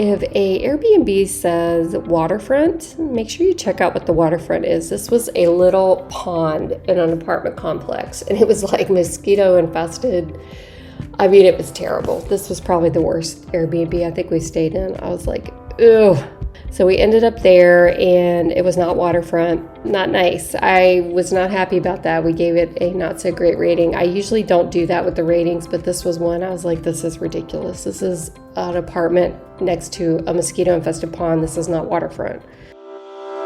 If a Airbnb says waterfront, make sure you check out what the waterfront is. This was a little pond in an apartment complex, and it was like mosquito infested. I mean, it was terrible. This was probably the worst Airbnb I think we stayed in. I was like, ew. So we ended up there, and it was not waterfront, not nice. I was not happy about that. We gave it a not so great rating. I usually don't do that with the ratings, but this was one. I was like, this is ridiculous. This is an apartment next to a mosquito infested pond. This is not waterfront.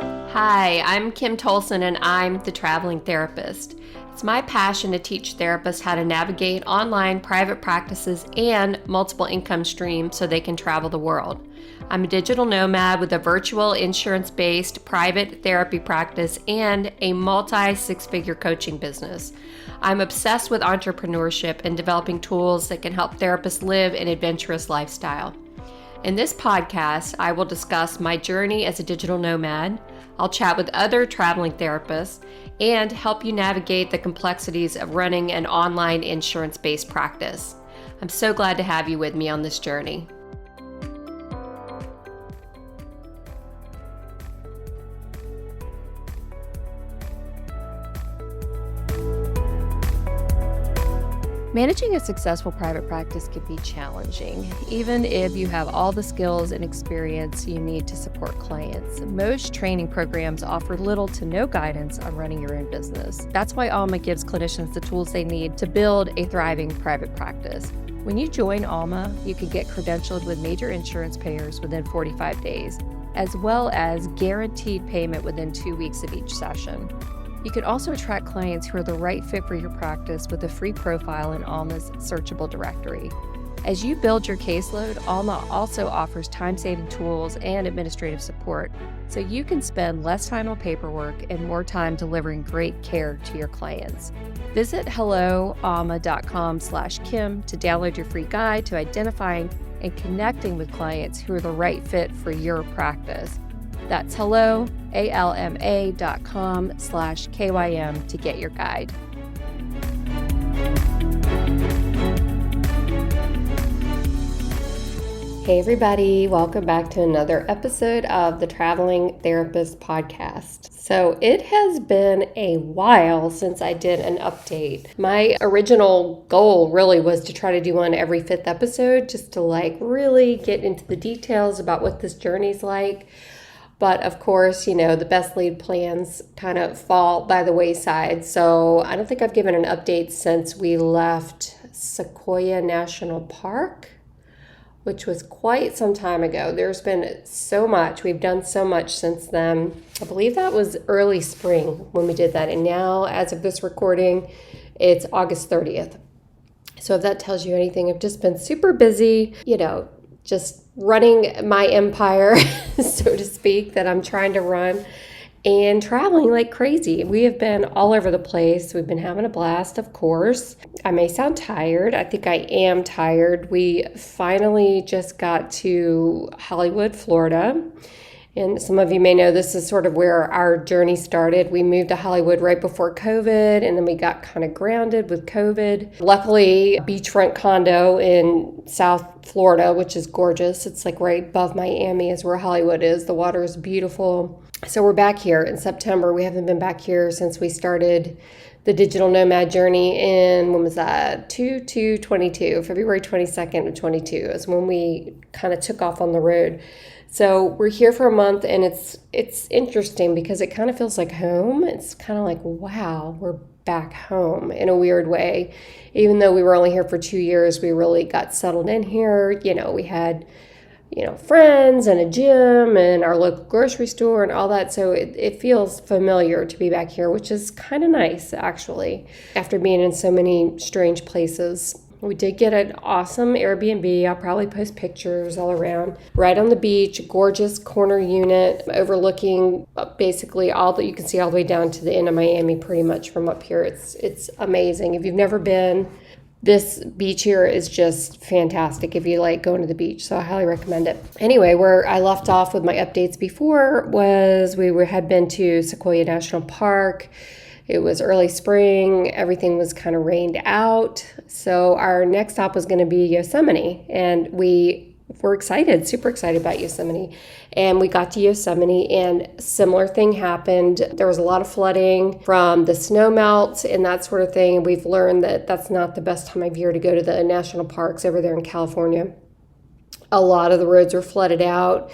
Hi, I'm Kim Tolson, and I'm the traveling therapist. It's my passion to teach therapists how to navigate online private practices and multiple income streams so they can travel the world. I'm a digital nomad with a virtual insurance-based private therapy practice and a multi-six-figure coaching business. I'm obsessed with entrepreneurship and developing tools that can help therapists live an adventurous lifestyle. In this podcast, I will discuss my journey as a digital nomad. I'll chat with other traveling therapists and help you navigate the complexities of running an online insurance-based practice. I'm so glad to have you with me on this journey. Managing a successful private practice can be challenging, even if you have all the skills and experience you need to support clients. Most training programs offer little to no guidance on running your own business. That's why Alma gives clinicians the tools they need to build a thriving private practice. When you join Alma, you can get credentialed with major insurance payers within 45 days, as well as guaranteed payment within 2 weeks of each session. You can also attract clients who are the right fit for your practice with a free profile in Alma's searchable directory. As you build your caseload, Alma also offers time-saving tools and administrative support, so you can spend less time on paperwork and more time delivering great care to your clients. Visit helloalma.com/Kim to download your free guide to identifying and connecting with clients who are the right fit for your practice. That's helloalma.com/KYM to get your guide. Hey everybody, welcome back to another episode of the Traveling Therapist Podcast. So it has been a while since I did an update. My original goal really was to try to do one every 5th episode, just to really get into the details about what this journey's like. But of course, the best laid plans kind of fall by the wayside. So I don't think I've given an update since we left Sequoia National Park, which was quite some time ago. There's been so much. We've done so much since then. I believe that was early spring when we did that. And now, as of this recording, it's August 30th. So if that tells you anything, I've just been super busy, just running my empire, so to speak, that I'm trying to run and traveling like crazy. We have been all over the place. We've been having a blast, of course. I may sound tired. I think I am tired. We finally just got to Hollywood, Florida. And some of you may know this is sort of where our journey started. We moved to Hollywood right before COVID, and then we got kind of grounded with COVID. Luckily, a beachfront condo in South Florida, which is gorgeous. It's right above Miami is where Hollywood is. The water is beautiful. So we're back here in September. We haven't been back here since we started the digital nomad journey in, when was that? 22 February 22nd of 22 is when we kind of took off on the road. So we're here for a month, and it's interesting because it kind of feels like home. It's kind of like, wow, we're back home in a weird way. Even though we were only here for 2 years, we really got settled in here. We had, friends and a gym and our local grocery store and all that. So it feels familiar to be back here, which is kind of nice, actually, after being in so many strange places. We did get an awesome Airbnb. I'll probably post pictures all around. Right on the beach, gorgeous corner unit overlooking basically all that you can see all the way down to the end of Miami pretty much from up here. It's amazing. If you've never been, this beach here is just fantastic if you like going to the beach. So I highly recommend it. Anyway, where I left off with my updates before was we had been to Sequoia National Park. It was early spring. Everything was kind of rained out. So our next stop was going to be Yosemite. And we we're excited, super excited about Yosemite. And we got to Yosemite and similar thing happened. There was a lot of flooding from the snow melt and that sort of thing. And we've learned that that's not the best time of year to go to the national parks over there in California. A lot of the roads were flooded out.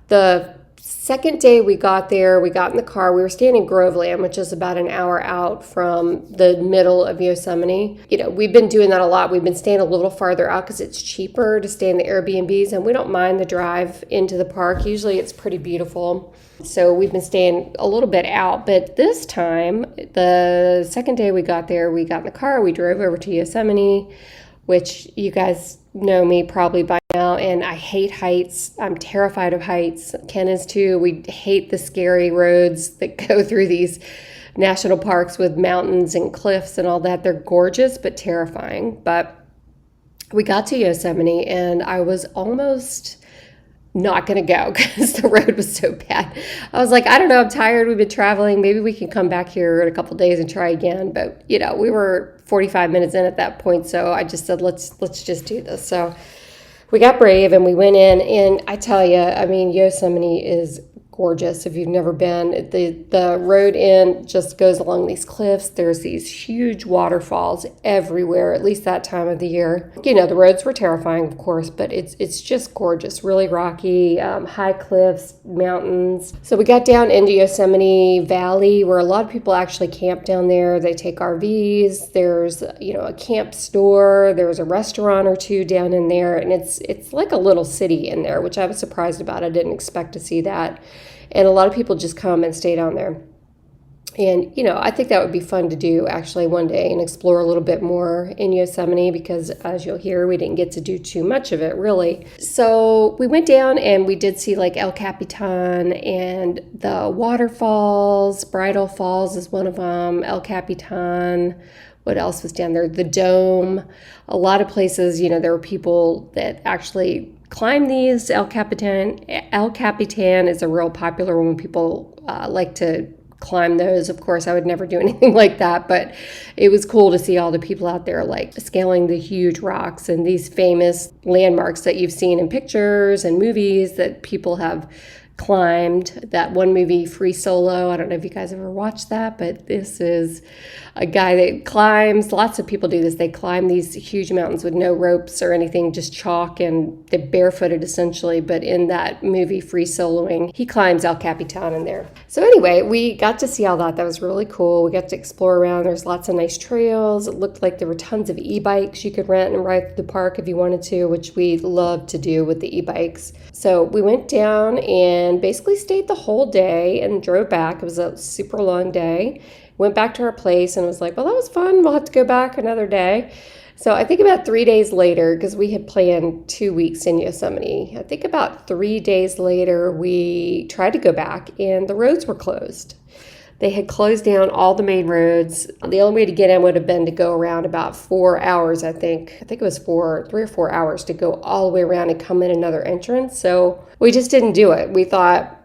The second day we got there, we got in the car. We were staying in Groveland, which is about an hour out from the middle of Yosemite. We've been doing that a lot. We've been staying a little farther out because it's cheaper to stay in the Airbnbs, and we don't mind the drive into the park. Usually it's pretty beautiful. So we've been staying a little bit out. But this time, the second day we got there, we got in the car, we drove over to Yosemite, which you guys know me probably by now, and I hate heights. I'm terrified of heights. Ken is too. We hate the scary roads that go through these national parks with mountains and cliffs and all that. They're gorgeous, but terrifying. But we got to Yosemite, and I was almost not going to go because the road was so bad. I was like, I don't know, I'm tired. We've been traveling. Maybe we can come back here in a couple days and try again. But, we were 45 minutes in at that point. So I just said, let's just do this. So we got brave and we went in. And I tell you, Yosemite is gorgeous. If you've never been, the road in just goes along these cliffs. There's these huge waterfalls everywhere, at least that time of the year. The roads were terrifying, of course, but it's just gorgeous, really rocky, high cliffs, mountains. So we got down into Yosemite Valley, where a lot of people actually camp down there. They take RVs. There's a camp store. There's a restaurant or two down in there, and it's like a little city in there, which I was surprised about. I didn't expect to see that. And a lot of people just come and stay down there. And, I think that would be fun to do actually one day and explore a little bit more in Yosemite because, as you'll hear, we didn't get to do too much of it, really. So we went down and we did see like El Capitan and the waterfalls. Bridal Falls is one of them. El Capitan. What else was down there? The Dome. A lot of places, there were people that actually climb these. El Capitan is a real popular one. People like to climb those. Of course, I would never do anything like that, but it was cool to see all the people out there like scaling the huge rocks and these famous landmarks that you've seen in pictures and movies that people have climbed. That one movie, Free Solo, I don't know if you guys ever watched that, but this is a guy that climbs. Lots of people do this. They climb these huge mountains with no ropes or anything, just chalk, and they're barefooted essentially. But in that movie, Free Soloing, he climbs El Capitan in there. So anyway, we got to see all that. That was really cool. We got to explore around. There's lots of nice trails. It looked like there were tons of e-bikes you could rent and ride through the park if you wanted to, which we love to do with the e-bikes. So we went down and basically stayed the whole day and drove back. It was a super long day. Went back to our place and was like, well, that was fun. We'll have to go back another day. So I think about 3 days later, because we had planned 2 weeks in Yosemite, I think about 3 days later, we tried to go back and the roads were closed. They had closed down all the main roads. The only way to get in would have been to go around about 4 hours, I think. I think it was 3 or 4 hours to go all the way around and come in another entrance. So we just didn't do it. We thought,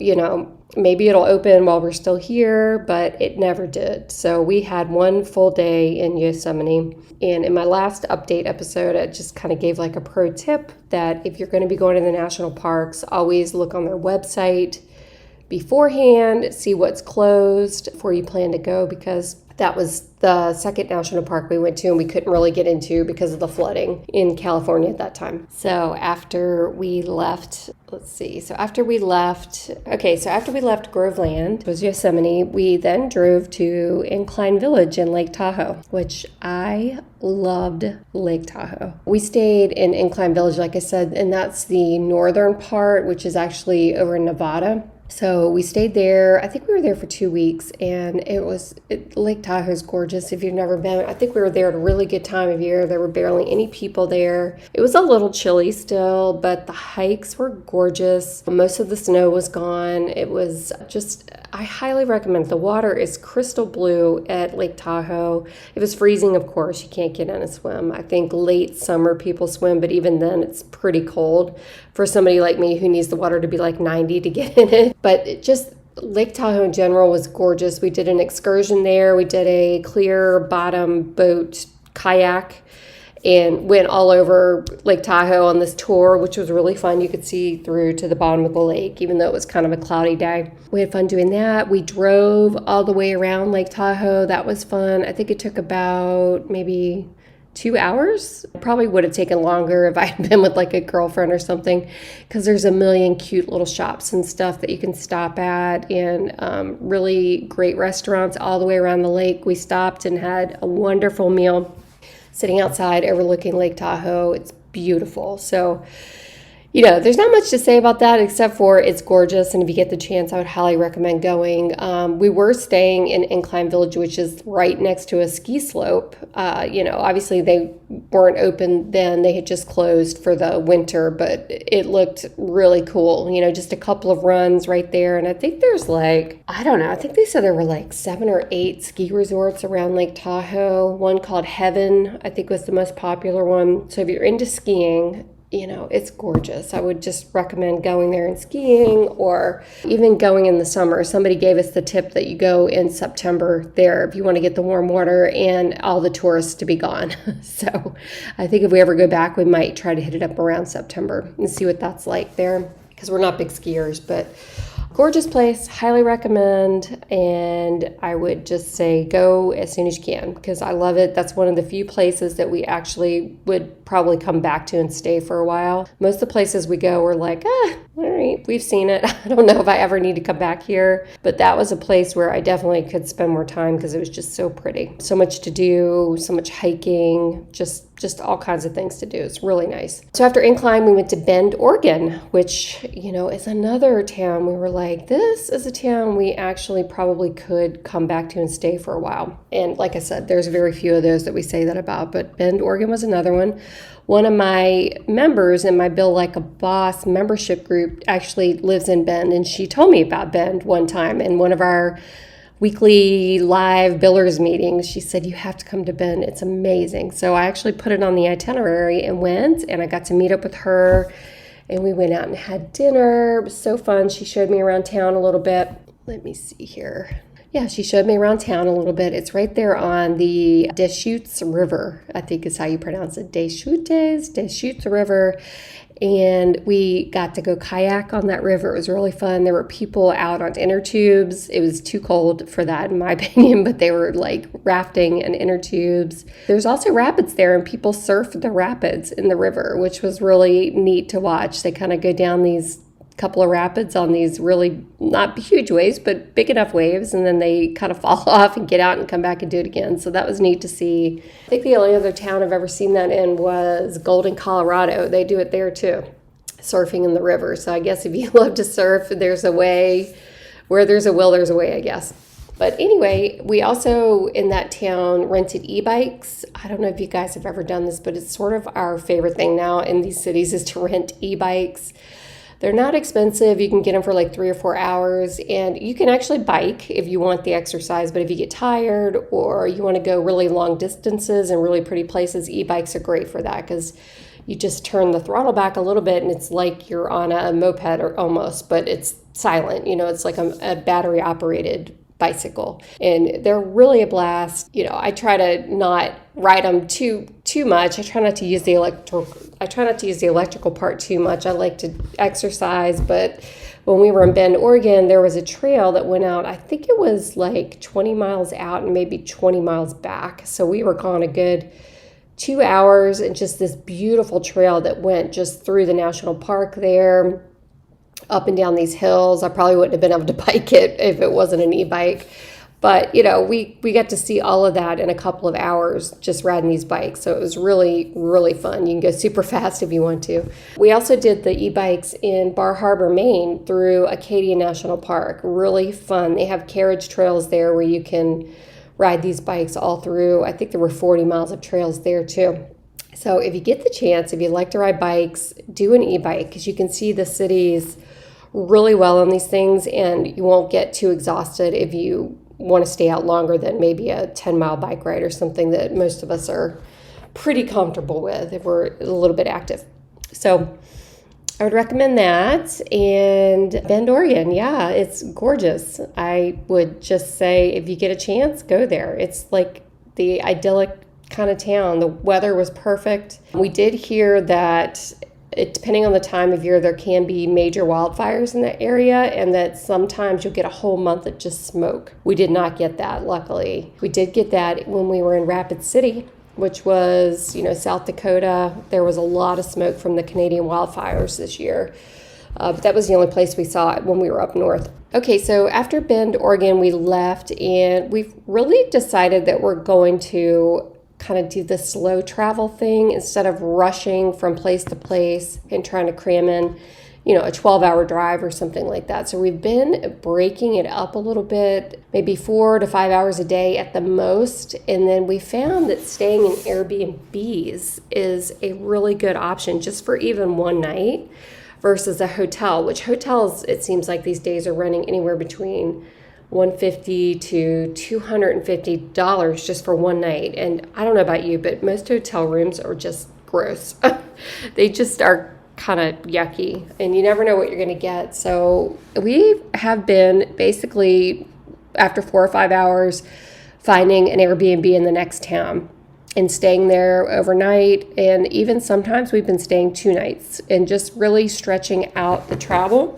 maybe it'll open while we're still here, but it never did. So we had one full day in Yosemite. And in my last update episode, I just kind of gave like a pro tip that if you're going to be going to the national parks, always look on their website beforehand, see what's closed before you plan to go, because that was the second national park we went to and we couldn't really get into because of the flooding in California at that time. So after we left, after we left Groveland, it was Yosemite, we then drove to Incline Village in Lake Tahoe, which I loved Lake Tahoe. We stayed in Incline Village, like I said, and that's the northern part, which is actually over in Nevada. So we stayed there. I think we were there for 2 weeks, and Lake Tahoe is gorgeous. If you've never been, I think we were there at a really good time of year. There were barely any people there. It was a little chilly still, but the hikes were gorgeous. Most of the snow was gone. It was just, I highly recommend it. The water is crystal blue at Lake Tahoe. It was freezing, of course. You can't get in and swim. I think late summer people swim, but even then it's pretty cold for somebody like me who needs the water to be like 90 to get in it. But Lake Tahoe in general was gorgeous. We did an excursion there. We did a clear bottom boat kayak, and went all over Lake Tahoe on this tour, which was really fun. You could see through to the bottom of the lake, even though it was kind of a cloudy day. We had fun doing that. We drove all the way around Lake Tahoe. That was fun. I think it took about maybe 2 hours. Probably would have taken longer if I had been with like a girlfriend or something, because there's a million cute little shops and stuff that you can stop at, and really great restaurants all the way around the lake. We stopped and had a wonderful meal sitting outside overlooking Lake Tahoe. It's beautiful. So, there's not much to say about that except for it's gorgeous. And if you get the chance, I would highly recommend going. We were staying in Incline Village, which is right next to a ski slope. Obviously they weren't open then. They had just closed for the winter, but it looked really cool. Just a couple of runs right there. And I think there's I think they said there were like 7 or 8 ski resorts around Lake Tahoe. One called Heaven, I think, was the most popular one. So if you're into skiing, it's gorgeous. I would just recommend going there and skiing, or even going in the summer. Somebody gave us the tip that you go in September there if you want to get the warm water and all the tourists to be gone. So I think if we ever go back, we might try to hit it up around September and see what that's like there, because we're not big skiers, but gorgeous place, highly recommend. And I would just say go as soon as you can, because I love it. That's one of the few places that we actually would probably come back to and stay for a while. Most of the places we go, we're like, all right, we've seen it. I don't know if I ever need to come back here. But that was a place where I definitely could spend more time, because it was just so pretty. So much to do, so much hiking, just all kinds of things to do. It's really nice. So after Incline, we went to Bend, Oregon, which, is another town. We were like, this is a town we actually probably could come back to and stay for a while. And like I said, there's very few of those that we say that about, but Bend, Oregon was another one. One of my members in my Bill Like a Boss membership group actually lives in Bend, and she told me about Bend one time in one of our weekly live billers meetings. She said, you have to come to Bend. It's amazing. So I actually put it on the itinerary and went, and I got to meet up with her, and we went out and had dinner. It was so fun. She showed me around town a little bit. Let me see here. Yeah, she showed me around town a little bit. It's right there on the Deschutes River, I think is how you pronounce it. Deschutes River. And we got to go kayak on that river. It was really fun. There were people out on inner tubes. It was too cold for that, in my opinion, but they were like rafting and inner tubes. There's also rapids there, and people surf the rapids in the river, which was really neat to watch. They kind of go down these couple of rapids on these really not huge waves, but big enough waves, and then they kind of fall off and get out and come back and do it again. So that was neat to see. I think the only other town I've ever seen that in was Golden, Colorado. They do it there too, surfing in the river. So I guess if you love to surf, there's a way. Where there's a will, there's a way, I guess. But anyway, we also in that town rented e-bikes. I don't know if you guys have ever done this, but it's sort of our favorite thing now in these cities is to rent e-bikes. They're not expensive. You can get them for like 3 or 4 hours, and you can actually bike if you want the exercise. But if you get tired or you want to go really long distances and really pretty places, e-bikes are great for that, because you just turn the throttle back a little bit and it's like you're on a moped or almost, but it's silent. It's like a battery operated bicycle, and they're really a blast. I try to not ride them too much. I try not to use the electrical part too much. I like to exercise, but when we were in Bend, Oregon, there was a trail that went out. I think it was like 20 miles out and maybe 20 miles back. So we were gone a good 2 hours, and just this beautiful trail that went just through the national park there, up and down these hills. I probably wouldn't have been able to bike it if it wasn't an e-bike. But, we got to see all of that in a couple of hours just riding these bikes. So it was really, really fun. You can go super fast if you want to. We also did the e-bikes in Bar Harbor, Maine through Acadia National Park. Really fun. They have carriage trails there where you can ride these bikes all through. I think there were 40 miles of trails there too. So if you get the chance, if you like to ride bikes, do an e-bike, because you can see the cities really well on these things, and you won't get too exhausted if you want to stay out longer than maybe a 10-mile bike ride or something that most of us are pretty comfortable with if we're a little bit active. So I would recommend that. And Bend, Oregon, yeah, it's gorgeous. I would just say if you get a chance, go there. It's like the idyllic kind of town. The weather was perfect. We did hear that depending on the time of year, there can be major wildfires in that area, and that sometimes you'll get a whole month of just smoke. We did not get that, luckily. We did get that when we were in Rapid City, which was, South Dakota. There was a lot of smoke from the Canadian wildfires this year. But that was the only place we saw it when we were up north. Okay, so after Bend, Oregon, we left, and we've really decided that we're going to kind of do the slow travel thing instead of rushing from place to place and trying to cram in, a 12-hour drive or something like that. So we've been breaking it up a little bit, maybe 4 to 5 hours a day at the most. And then we found that staying in Airbnbs is a really good option just for even one night versus a hotel, which hotels, it seems like these days are running anywhere between $150 to $250 just for one night. And I don't know about you, but most hotel rooms are just gross. They just are kind of yucky, and you never know what you're going to get. So we have been basically, after 4 or 5 hours, finding an Airbnb in the next town and staying there overnight. And even sometimes we've been staying 2 nights and just really stretching out the travel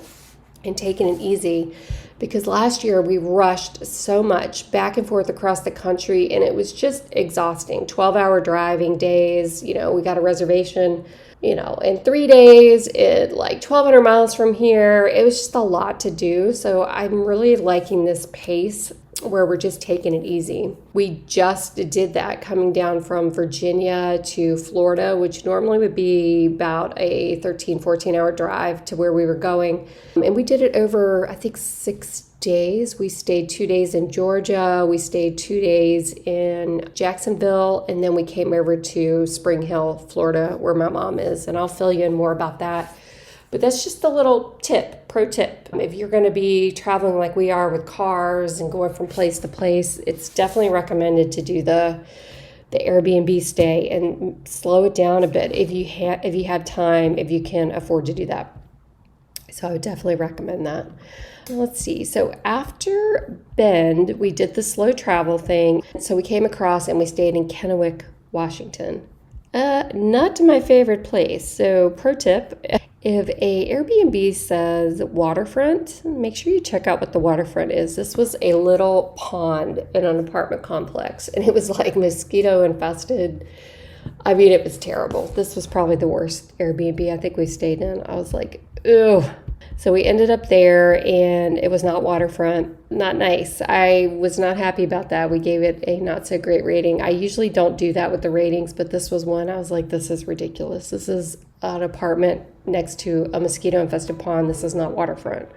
and taking it easy. Because last year we rushed so much back and forth across the country, and it was just exhausting. 12-hour driving days, we got a reservation, in 3 days, like 1,200 miles from here. It was just a lot to do. So I'm really liking this pace where we're just taking it easy. We just did that coming down from Virginia to Florida, which normally would be about a 13, 14-hour drive to where we were going. And we did it over, I think, 6 days. We stayed 2 days in Georgia. We stayed 2 days in Jacksonville. And then we came over to Spring Hill, Florida, where my mom is. And I'll fill you in more about that. But that's just a little pro tip. If you're going to be traveling like we are with cars and going from place to place, it's definitely recommended to do the Airbnb stay and slow it down a bit if you have time, if you can afford to do that. So I would definitely recommend that. Let's see. So after Bend, we did the slow travel thing. So we came across and we stayed in Kennewick, Washington. Not my favorite place. So pro tip, if a Airbnb says waterfront, make sure you check out what the waterfront is. This was a little pond in an apartment complex, and it was like mosquito infested. I mean, it was terrible. This was probably the worst Airbnb I think we stayed in. I was like, ew. So we ended up there, and it was not waterfront, not nice. I was not happy about that. We gave it a not so great rating. I usually don't do that with the ratings, but this was one. I was like, this is ridiculous. This is an apartment next to a mosquito infested pond. This is not waterfront.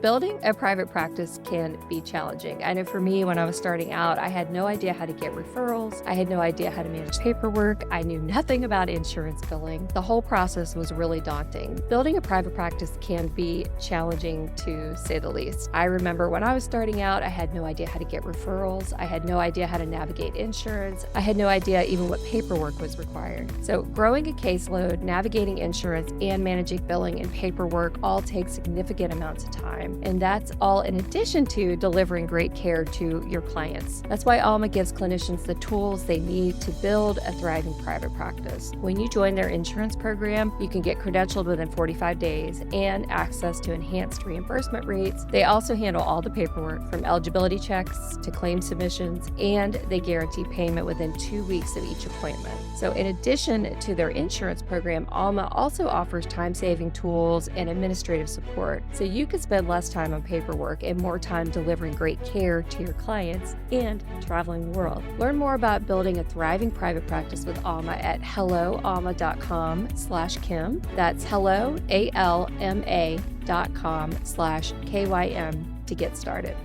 Building a private practice can be challenging. I know for me, when I was starting out, I had no idea how to get referrals. I had no idea how to manage paperwork. I knew nothing about insurance billing. The whole process was really daunting. Building a private practice can be challenging, to say the least. I remember when I was starting out, I had no idea how to get referrals. I had no idea how to navigate insurance. I had no idea even what paperwork was required. So growing a caseload, navigating insurance, and managing billing and paperwork all take significant amounts of time. And that's all in addition to delivering great care to your clients. That's why Alma gives clinicians the tools they need to build a thriving private practice. When you join their insurance program, you can get credentialed within 45 days and access to enhanced reimbursement rates. They also handle all the paperwork, from eligibility checks to claim submissions, and they guarantee payment within 2 weeks of each appointment. So in addition to their insurance program, Alma also offers time-saving tools and administrative support, so you can spend less time on paperwork and more time delivering great care to your clients and traveling the world. Learn more about building a thriving private practice with Alma at helloalma.com/Kim. That's helloalma.com/KYM to get started.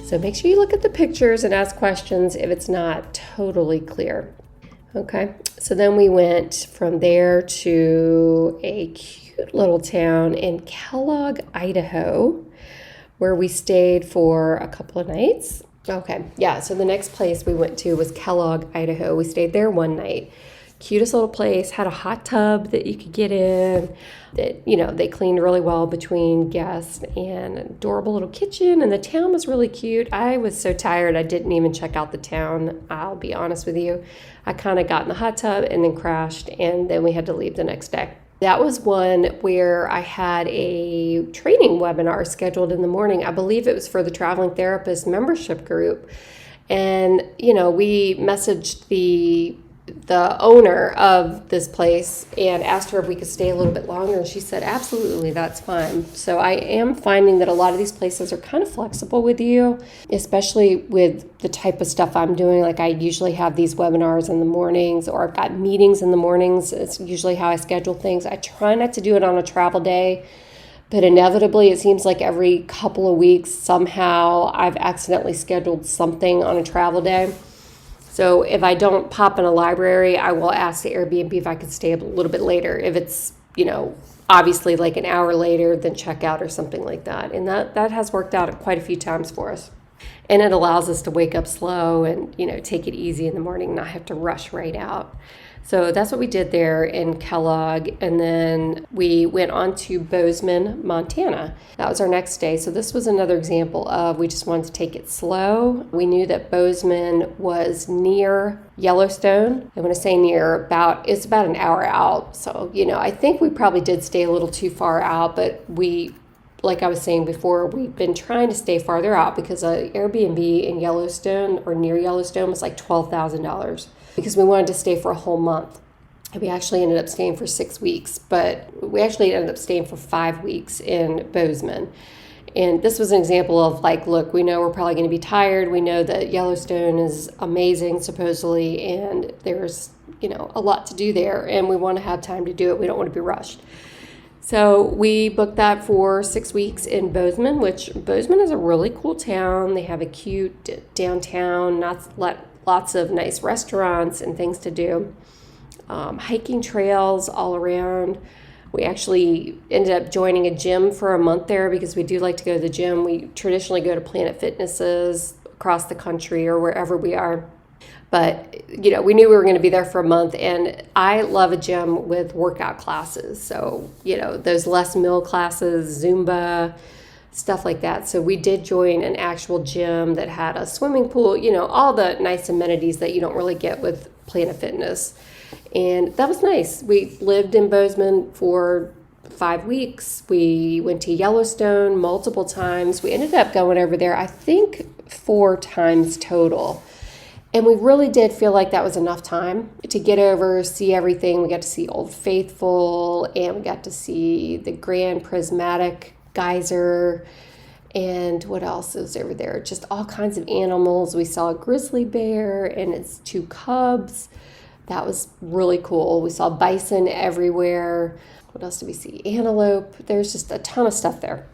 So make sure you look at the pictures and ask questions if it's not totally clear. Okay, so then we went from there to a cute little town in Kellogg, Idaho, where we stayed for a couple of nights. Okay, yeah, so the next place we went to was Kellogg, Idaho. We stayed there one night. Cutest little place, had a hot tub that you could get in. They cleaned really well between guests, and an adorable little kitchen, and the town was really cute. I was so tired I didn't even check out the town, I'll be honest with you. I kind of got in the hot tub and then crashed, and then we had to leave the next day. That was one where I had a training webinar scheduled in the morning. I believe it was for the Traveling Therapist membership group. And, we messaged the owner of this place and asked her if we could stay a little bit longer. And she said, absolutely, that's fine. So I am finding that a lot of these places are kind of flexible with you, especially with the type of stuff I'm doing. Like I usually have these webinars in the mornings, or I've got meetings in the mornings. It's usually how I schedule things. I try not to do it on a travel day, but inevitably it seems like every couple of weeks somehow I've accidentally scheduled something on a travel day. So if I don't pop in a library, I will ask the Airbnb if I could stay a little bit later. If it's, obviously like an hour later than checkout or something like that. And that has worked out quite a few times for us. And it allows us to wake up slow and, take it easy in the morning, not have to rush right out. So that's what we did there in Kellogg. And then we went on to Bozeman, Montana. That was our next day. So this was another example of we just wanted to take it slow. We knew that Bozeman was near Yellowstone. And when I say near, it's about an hour out. So, I think we probably did stay a little too far out, but like I was saying before, we've been trying to stay farther out because an Airbnb in Yellowstone or near Yellowstone was like $12,000 because we wanted to stay for a whole month. And we actually ended up staying for 6 weeks, but we actually ended up staying for 5 weeks in Bozeman. And this was an example of like, look, we know we're probably going to be tired. We know that Yellowstone is amazing, supposedly, and there's, a lot to do there, and we want to have time to do it. We don't want to be rushed. So we booked that for 6 weeks in Bozeman, which Bozeman is a really cool town. They have a cute downtown, lots of nice restaurants and things to do. Hiking trails all around. We actually ended up joining a gym for a month there because we do like to go to the gym. We traditionally go to Planet Fitnesses across the country or wherever we are. But, we knew we were going to be there for a month, and I love a gym with workout classes. So, those Les Mill classes, Zumba, stuff like that. So we did join an actual gym that had a swimming pool, all the nice amenities that you don't really get with Planet Fitness. And that was nice. We lived in Bozeman for 5 weeks. We went to Yellowstone multiple times. We ended up going over there, I think, 4 times total. And we really did feel like that was enough time to get over, see everything. We got to see Old Faithful, and we got to see the Grand Prismatic Geyser, and what else is over there? Just all kinds of animals. We saw a grizzly bear and its 2 cubs. That was really cool. We saw bison everywhere. What else did we see? Antelope. There's just a ton of stuff there.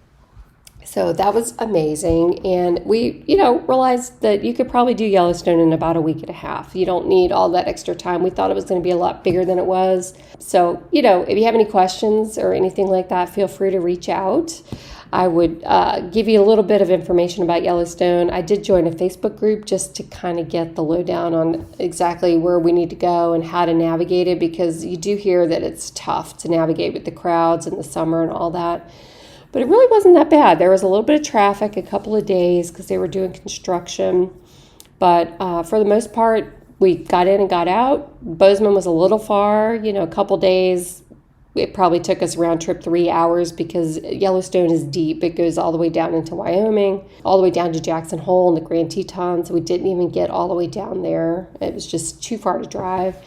So that was amazing. And we, realized that you could probably do Yellowstone in about a week and a half. You don't need all that extra time. We thought it was going to be a lot bigger than it was. So, if you have any questions or anything like that, feel free to reach out. I would give you a little bit of information about Yellowstone. I did join a Facebook group just to kind of get the lowdown on exactly where we need to go and how to navigate it, because you do hear that it's tough to navigate with the crowds in the summer and all that. But it really wasn't that bad. There was a little bit of traffic a couple of days because they were doing construction. But for the most part, we got in and got out. Bozeman was a little far, a couple days. It probably took us round trip 3 hours because Yellowstone is deep. It goes all the way down into Wyoming, all the way down to Jackson Hole and the Grand Tetons. We didn't even get all the way down there. It was just too far to drive.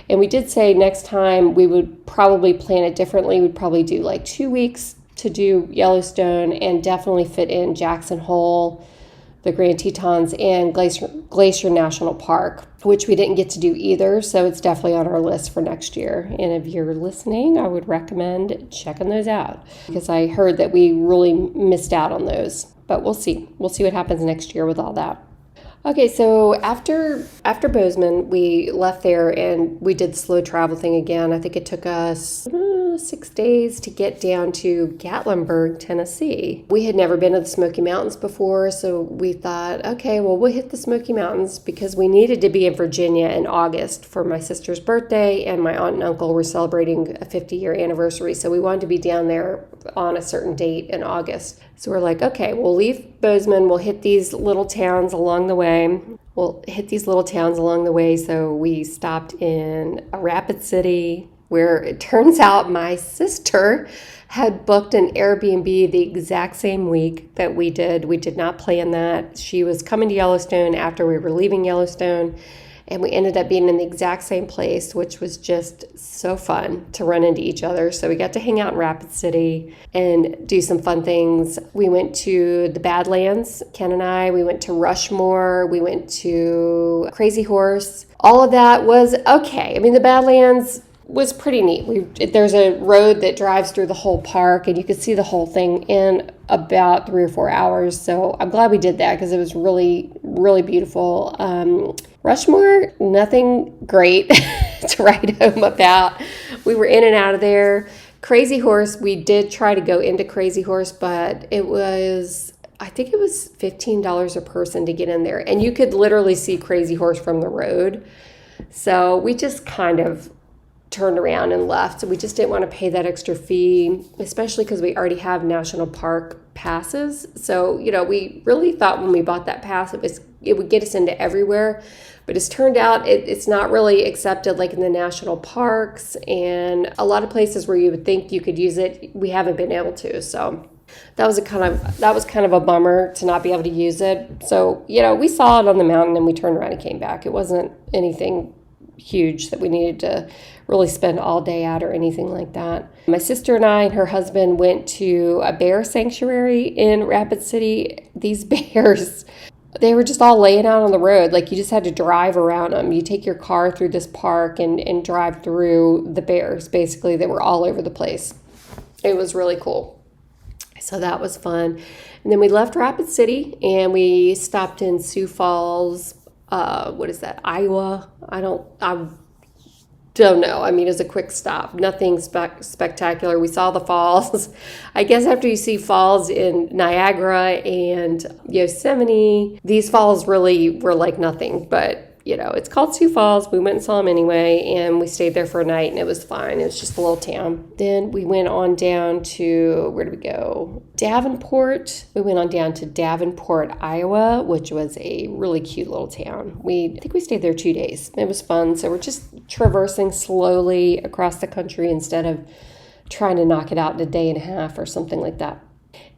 And we did say next time we would probably plan it differently. We'd probably do like 2 weeks to do Yellowstone and definitely fit in Jackson Hole, the Grand Tetons, and Glacier National Park, which we didn't get to do either. So it's definitely on our list for next year. And if you're listening, I would recommend checking those out because I heard that we really missed out on those. But we'll see. We'll see what happens next year with all that. Okay, so after Bozeman, we left there and we did the slow travel thing again. I think it took us 6 days to get down to Gatlinburg, Tennessee. We had never been to the Smoky Mountains before, so we thought, okay, well, we'll hit the Smoky Mountains because we needed to be in Virginia in August for my sister's birthday, and my aunt and uncle were celebrating a 50-year anniversary, so we wanted to be down there on a certain date in August. So we're like, okay, we'll leave Bozeman, we'll hit these little towns along the way. So we stopped in a Rapid City, where it turns out my sister had booked an Airbnb the exact same week that we did. We did not plan that. She was coming to Yellowstone after we were leaving Yellowstone, and we ended up being in the exact same place, which was just so fun to run into each other. So we got to hang out in Rapid City and do some fun things. We went to the Badlands, Ken and I. We went to Rushmore. We went to Crazy Horse. All of that was okay. I mean, the Badlands was pretty neat. There's a road that drives through the whole park, and you could see the whole thing in about 3 or 4 hours. So I'm glad we did that because it was really, really beautiful. Rushmore, nothing great to write home about. We were in and out of there. Crazy Horse, we did try to go into Crazy Horse, but I think it was $15 a person to get in there. And you could literally see Crazy Horse from the road. So we just kind of turned around and left. So we just didn't want to pay that extra fee, especially because we already have national park passes. So, we really thought when we bought that pass, it would get us into everywhere. But it's turned out it's not really accepted like in the national parks, and a lot of places where you would think you could use it, we haven't been able to. So that was kind of a bummer to not be able to use it. So, we saw it on the mountain and we turned around and came back. It wasn't anything huge that we needed to really spend all day at or anything like that. My sister and I and her husband went to a bear sanctuary in Rapid City. These bears, they were just all laying out on the road. Like, you just had to drive around them. You take your car through this park and drive through the bears, basically. They were all over the place. It was really cool. So that was fun. And then we left Rapid City and we stopped in Sioux Falls, Iowa? I don't know. I mean, it's a quick stop. Nothing spectacular. We saw the falls. I guess after you see falls in Niagara and Yosemite, these falls really were like nothing. But, it's called Sioux Falls. We went and saw them anyway, and we stayed there for a night, and it was fine. It was just a little town. Then we went on down to, where did we go? Davenport. We went on down to Davenport, Iowa, which was a really cute little town. I think we stayed there 2 days. It was fun. So we're just traversing slowly across the country instead of trying to knock it out in a day and a half or something like that.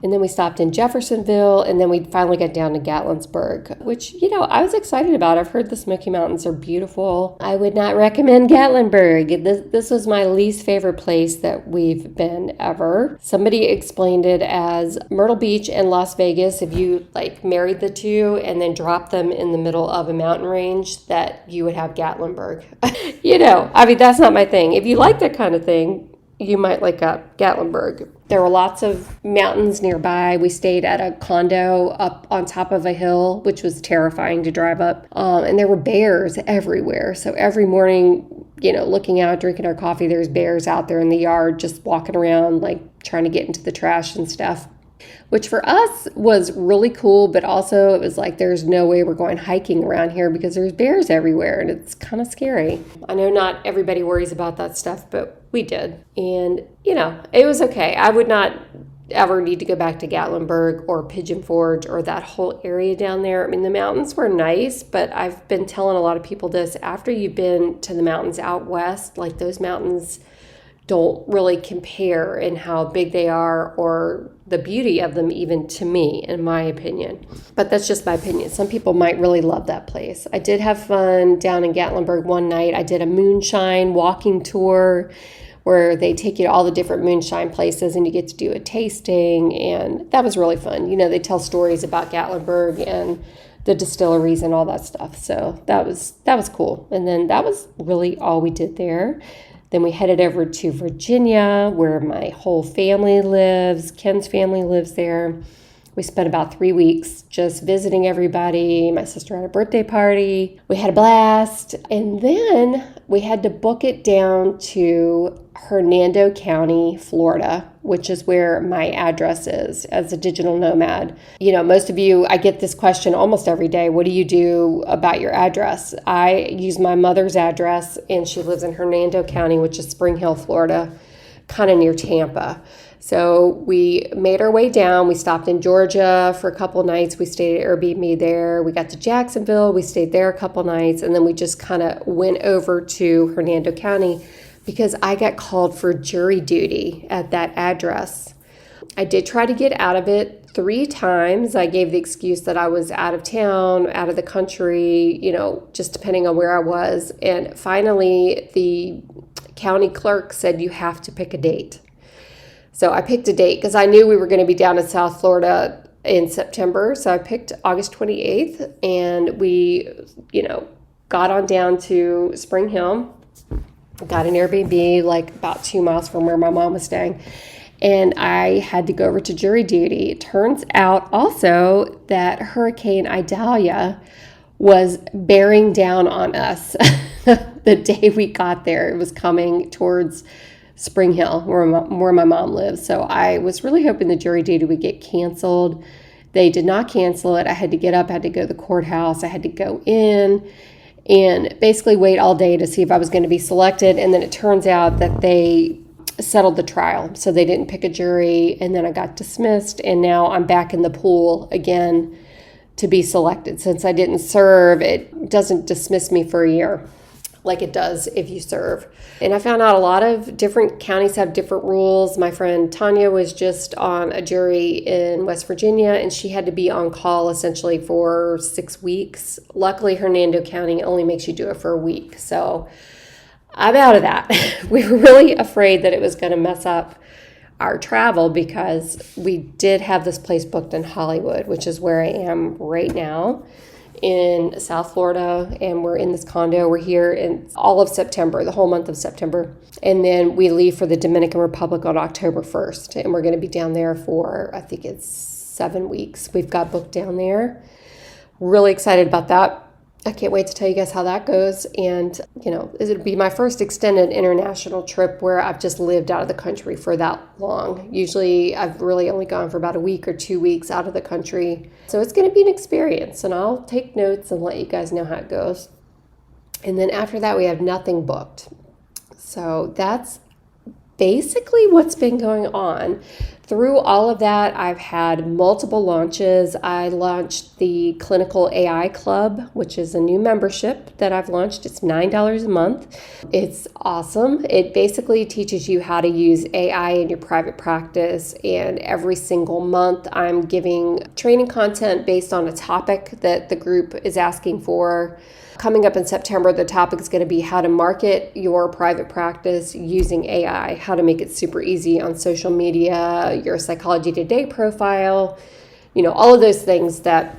And then we stopped in Jeffersonville, and then we finally got down to Gatlinburg, which, I was excited about. I've heard the Smoky Mountains are beautiful. I would not recommend Gatlinburg. This was my least favorite place that we've been ever. Somebody explained it as Myrtle Beach and Las Vegas. If you married the two and then dropped them in the middle of a mountain range, that you would have Gatlinburg. That's not my thing. If you like that kind of thing, you might like Gatlinburg. There were lots of mountains nearby. We stayed at a condo up on top of a hill, which was terrifying to drive up. And there were bears everywhere. So every morning, looking out, drinking our coffee, there's bears out there in the yard just walking around, trying to get into the trash and stuff, which for us was really cool. But also it was there's no way we're going hiking around here because there's bears everywhere and it's kind of scary. I know not everybody worries about that stuff, but we did. And, it was okay. I would not ever need to go back to Gatlinburg or Pigeon Forge or that whole area down there. I mean, the mountains were nice, but I've been telling a lot of people this. After you've been to the mountains out west, those mountains don't really compare in how big they are or the beauty of them, even to me, in my opinion. But that's just my opinion. Some people might really love that place. I did have fun down in Gatlinburg one night. I did a moonshine walking tour where they take you to all the different moonshine places and you get to do a tasting, and that was really fun. They tell stories about Gatlinburg and the distilleries and all that stuff. So that was cool. And then that was really all we did there. Then we headed over to Virginia, where my whole family lives. Ken's family lives there. We spent about 3 weeks just visiting everybody. My sister had a birthday party. We had a blast. And then we had to book it down to Hernando County, Florida, which is where my address is as a digital nomad. Most of you, I get this question almost every day. What do you do about your address? I use my mother's address, and she lives in Hernando County, which is Spring Hill, Florida, kind of near Tampa. So we made our way down. We stopped in Georgia for a couple nights. We stayed at Airbnb there. We got to Jacksonville. We stayed there a couple nights. And then we just kind of went over to Hernando County because I got called for jury duty at that address. I did try to get out of it 3 times. I gave the excuse that I was out of town, out of the country, just depending on where I was. And finally, the county clerk said, you have to pick a date. So I picked a date because I knew we were going to be down in South Florida in September. So I picked August 28th, and we, got on down to Spring Hill, got an Airbnb like about 2 miles from where my mom was staying. And I had to go over to jury duty. It turns out also that Hurricane Idalia was bearing down on us the day we got there. It was coming towards Spring Hill, where my mom lives. So I was really hoping the jury duty would get canceled. They did not cancel it. I had to get up, I had to go to the courthouse. I had to go in and basically wait all day to see if I was going to be selected. And then it turns out that they settled the trial. So they didn't pick a jury, and then I got dismissed. And now I'm back in the pool again to be selected. Since I didn't serve, it doesn't dismiss me for a year like it does if you serve. And I found out a lot of different counties have different rules. My friend Tanya was just on a jury in West Virginia, and she had to be on call essentially for 6 weeks. Luckily, Hernando County only makes you do it for a week. So I'm out of that. We were really afraid that it was going to mess up our travel because we did have this place booked in Hollywood, which is where I am right now in South Florida, and we're in this condo. We're here in all of September, the whole month of September. And then we leave for the Dominican Republic on October 1st, and we're going to be down there for, I think it's 7 weeks. We've got booked down there. Really excited about that. I can't wait to tell you guys how that goes. And, it'll be my first extended international trip where I've just lived out of the country for that long. Usually I've really only gone for about a week or 2 weeks out of the country. So it's going to be an experience, and I'll take notes and let you guys know how it goes. And then after that, we have nothing booked. So that's basically what's been going on. Through all of that, I've had multiple launches. I launched the Clincial AI Club, which is a new membership that I've launched. It's $9 a month. It's awesome. It basically teaches you how to use AI in your private practice. And every single month, I'm giving training content based on a topic that the group is asking for. Coming up in September, the topic is going to be how to market your private practice using AI, how to make it super easy on social media, your Psychology Today profile, all of those things that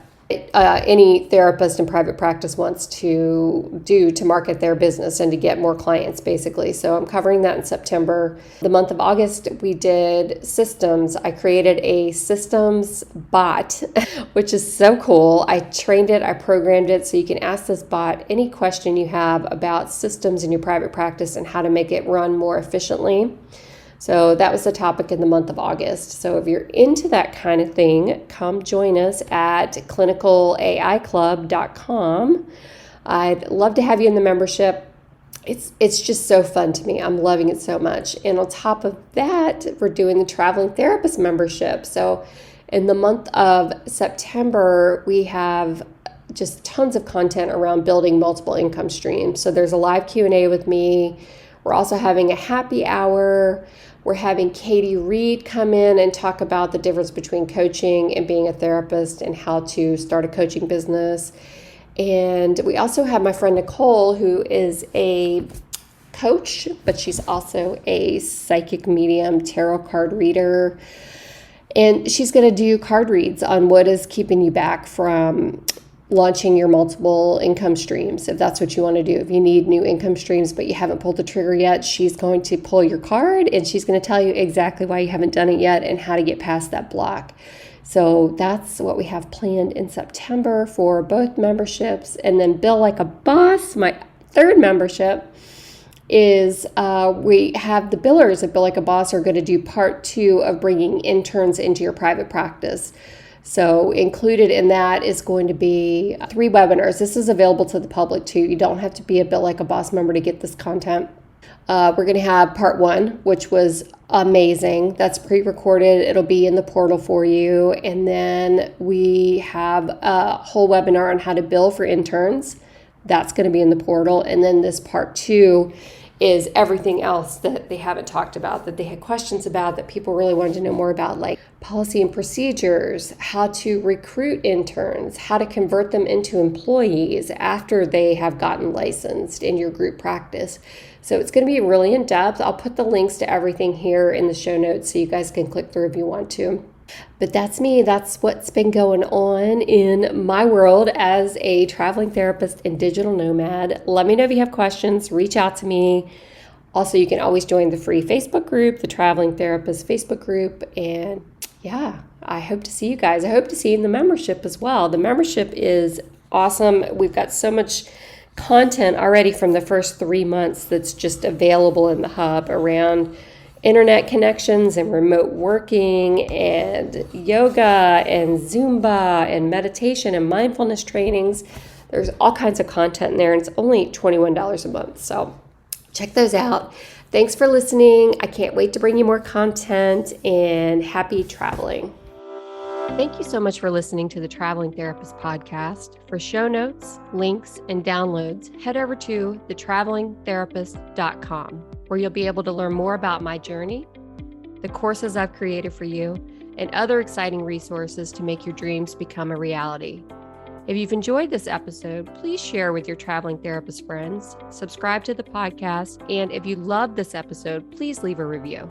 any therapist in private practice wants to do to market their business and to get more clients, basically. So I'm covering that in September. The month of August, we did systems. I created a systems bot, which is so cool. I trained it, I programmed it, so you can ask this bot any question you have about systems in your private practice and how to make it run more efficiently. So that was the topic in the month of August. So if you're into that kind of thing, come join us at clincialaiclub.com. I'd love to have you in the membership. It's just so fun to me. I'm loving it so much. And on top of that, we're doing the traveling therapist membership. So in the month of September, we have just tons of content around building multiple income streams. So there's a live Q&A with me. We're also having a happy hour. We're having Katie Reed come in and talk about the difference between coaching and being a therapist and how to start a coaching business. And we also have my friend Nicole, who is a coach, but she's also a psychic medium, tarot card reader. And she's going to do card reads on what is keeping you back from launching your multiple income streams, if that's what you want to do. If you need new income streams but you haven't pulled the trigger yet, she's going to pull your card and she's going to tell you exactly why you haven't done it yet and how to get past that block. So that's what we have planned in September for both memberships. And then Bill Like a Boss, my third membership, is we have the billers at Bill Like a Boss are going to do part 2 of bringing interns into your private practice. So included in that is going to be 3 webinars. This is available to the public too. You don't have to be a Bill Like a Boss member to get this content. We're going to have part 1, which was amazing. That's pre-recorded. It'll be in the portal for you. And then we have a whole webinar on how to bill for interns. That's going to be in the portal. And then this part 2 is everything else that they haven't talked about, that they had questions about, that people really wanted to know more about, like policy and procedures, how to recruit interns, how to convert them into employees after they have gotten licensed in your group practice. So it's going to be really in depth. I'll put the links to everything here in the show notes so you guys can click through if you want to. But that's me. That's what's been going on in my world as a traveling therapist and digital nomad. Let me know if you have questions. Reach out to me. Also, you can always join the free Facebook group, the Traveling Therapist Facebook group. And yeah, I hope to see you guys. I hope to see you in the membership as well. The membership is awesome. We've got so much content already from the first 3 months that's just available in the hub around internet connections and remote working and yoga and Zumba and meditation and mindfulness trainings. There's all kinds of content in there, and it's only $21 a month. So check those out. Thanks for listening. I can't wait to bring you more content, and happy traveling. Thank you so much for listening to the Traveling Therapist podcast. For show notes, links, and downloads, head over to thetravelingtherapist.com, where you'll be able to learn more about my journey, the courses I've created for you, and other exciting resources to make your dreams become a reality. If you've enjoyed this episode, please share with your traveling therapist friends, subscribe to the podcast, and if you loved this episode, please leave a review.